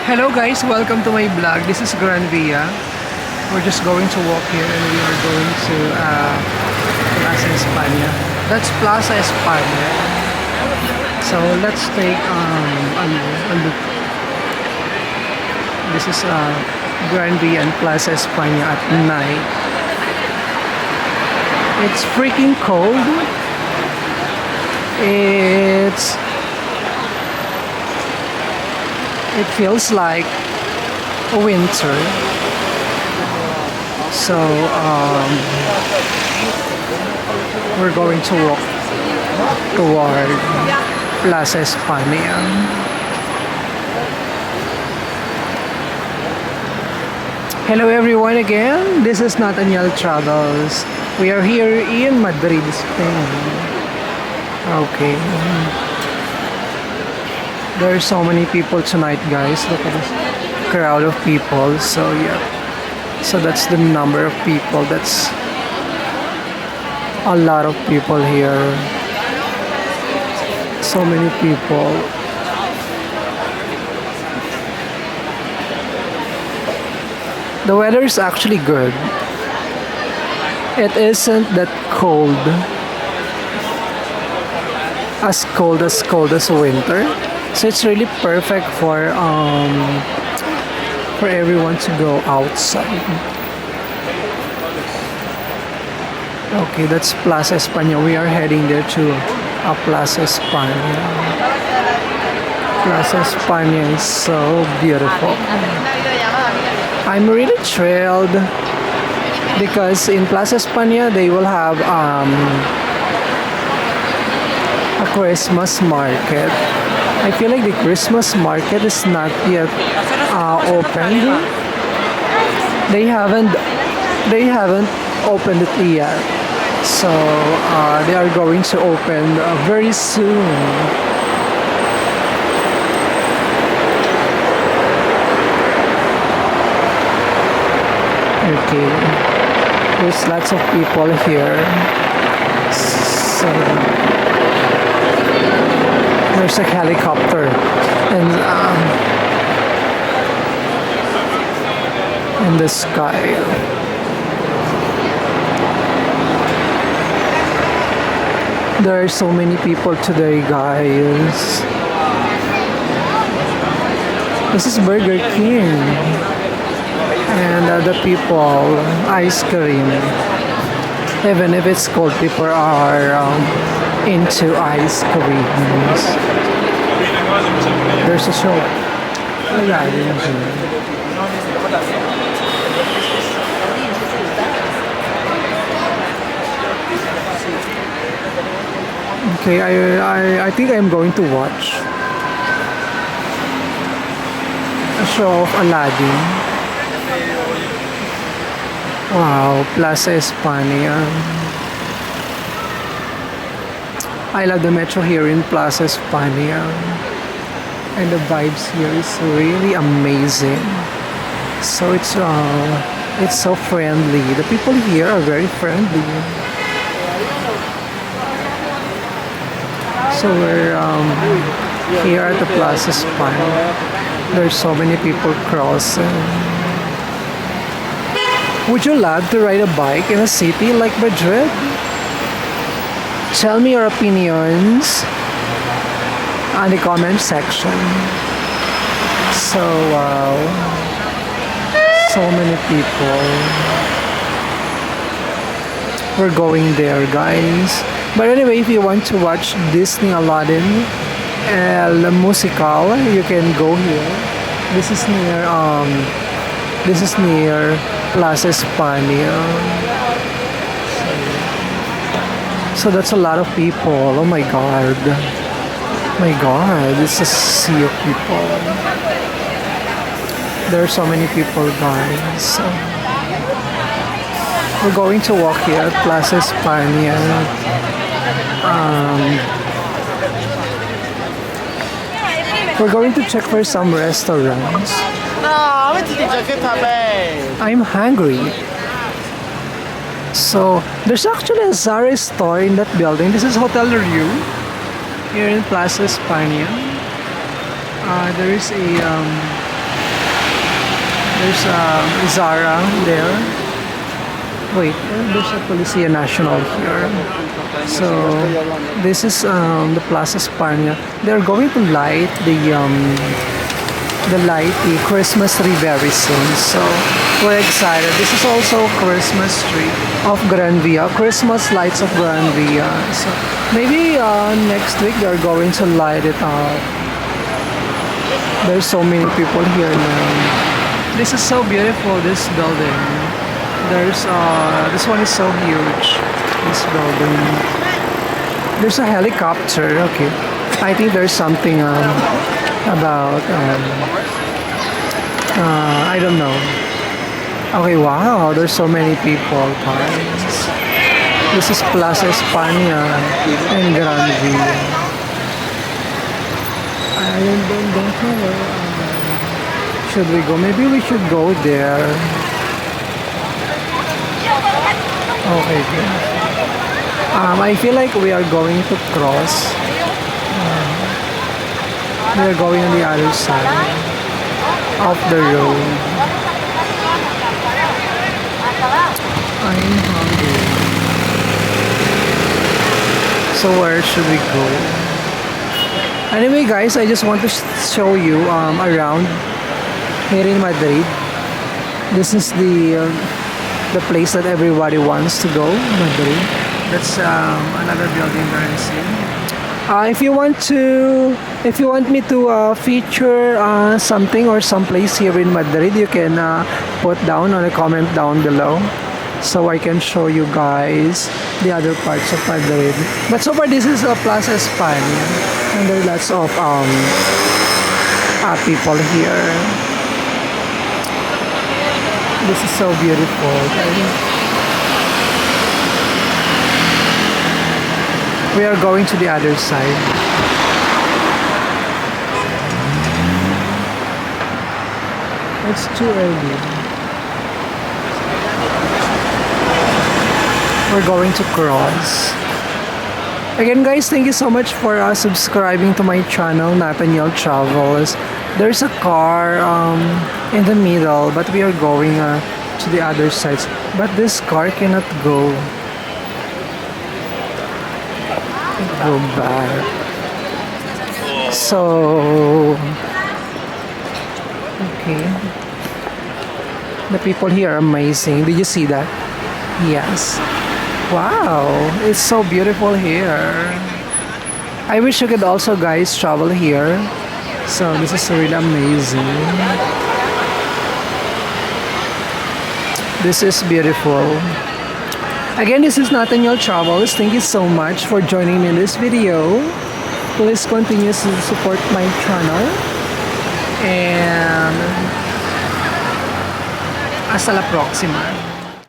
Hello guys, welcome to my vlog. This is Gran Via. We're just going to walk here and we are going to Plaza España. That's Plaza España. So let's take a look. This is Gran Via and Plaza España at night. It's freaking cold. It feels like winter. So we're going to walk toward Plaza España. Hello everyone again. This is Nathaniel Travels. We are here in Madrid, Spain. Okay. There are so many people tonight, guys. Look at this crowd of people. So yeah. So that's the number of people. That's a lot of people here. So many people. The weather is actually good. It isn't that cold. As cold as winter. So it's really perfect for everyone to go outside. Okay, that's Plaza España. We are heading there to Plaza España. Plaza España is so beautiful. I'm really thrilled because in Plaza España they will have a Christmas market. I feel like the Christmas market is not yet opened. They haven't opened it yet. So they are going to open very soon. Okay. There's lots of people here. So there's a helicopter and in the sky. There are so many people today, guys. This is Burger King and the people ice cream. Even if it's cold, people are into ice creams. There's a shop. Okay, I think I'm going to watch a show of Aladdin. Wow, Plaza España. I love the metro here in Plaza España. And the vibes here is really amazing. So it's so friendly. The people here are very friendly. So we're here at the Plaza España. There's so many people crossing. Would you love to ride a bike in a city like Madrid? Tell me your opinions on the comment section. So wow, so many people. We're going there, guys. But anyway, if you want to watch Disney Aladdin El Musical, you can go here. This is near Plaza España. So that's a lot of people. Oh my god. My god, it's a sea of people. There are so many people, guys. So we're going to walk here at Plaza España. We're going to check for some restaurants. I'm hungry. So there's actually a Zara store in that building. This is Hotel Riu here in Plaza España. There is a There's Zara there. Wait, there's a Policia National here. So this is the Plaza España. They're going to light the Christmas tree very soon. So we're excited. This is also Christmas tree of Gran Via, Christmas lights of Gran Via. So maybe next week they're going to light it up. There's so many people here now. This is so beautiful, this building. There's this one is so huge. This building. There's a helicopter. Okay, I think there's something about I don't know. Okay, wow. There's so many people, guys. This is Plaza España in Gran Via. I don't know where. Should we go? Maybe we should go there. Okay, good. I feel like we are going to cross. We are going on the other side of the road. I'm hungry. So where should we go? Anyway, guys, I just want to show you around here in Madrid. This is the place that everybody wants to go, Madrid. That's another building there in Sin. If you want me to feature something or some place here in Madrid, you can put down on a comment down below, so I can show you guys the other parts of Madrid. But so far, this is Plaza España, and there are lots of people here. This is so beautiful. We are going to the other side. It's too early. We're going to cross. Again, guys, thank you so much for subscribing to my channel, Nathaniel Travels. There's a car in the middle, but we are going to the other sides. But this car cannot go back. So, okay. The people here are amazing. Did you see that? Yes. Wow, it's so beautiful here. I wish you could also, guys, travel here. So this is really amazing. This is beautiful. Again, this is Nathaniel Travels. Thank you so much for joining me in this video. Please continue to support my channel. And hasta la próxima.